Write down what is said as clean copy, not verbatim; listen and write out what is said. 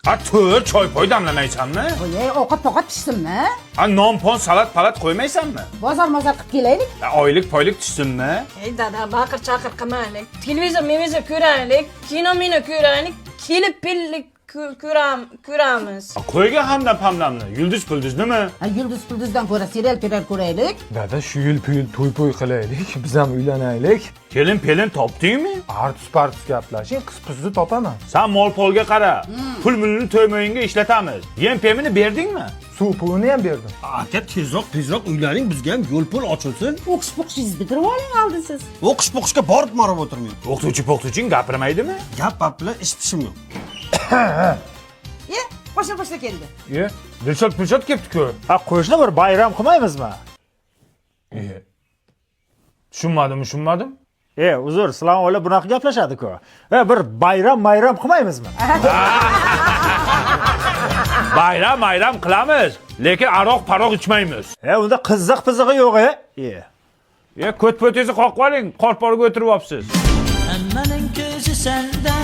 Ha, to'rt choy poy damlamaysanmi? Voy, ovqat pishsinmi? Ha, non-pon salat qo'ymaysanmi? Bozor qilib kelaylik. Oylik poylik tushsinmi? Ey dada, baqir chaqir qilmaylik. Televizor ko'raylik, kino ko'raylik, kelib pillik ko'ramiz. Qo'yga hamdam pamdamni. Yulduz nima? Yulduzdan ko'ra serial ko'raylik. Dada shu yil to'y qilaylik, biz ham uylanaylik. Kelin topdingmi? Partus gaplashing, qiz-qizni topaman. Sen mol-polga qara. Pul-mulni to'ymoyinga ishlatamiz. Yem-pemini berdingmi? Suv pulini ham berdim. Aka tezroq uylaning, bizga ham yo'l pul ochilsin. O'qish-poqishingizni bitirib oling oldin siz. O'qish-poqishga borib marab o'tirmayman. O'qituvchi gapirmaydimi? Gap bilan ish pishim yo'q. Qo'sha keldi. Dilshod kelibdi-ku. Ha, qo'shni bir bayram qilmaymizmi? Tushunmadim. Uzr, sizlar oila bunaqa gaplashadi-ku. Bir bayram qilmaymizmi? Bayram qilamiz, lekin aroq ichmaymiz. Unda qiziq-pizig'i yo'q-e. Ko't-po'tingizni qoqib oling, qorporiga o'tirib olibsiz. Hammaning ko'zi senda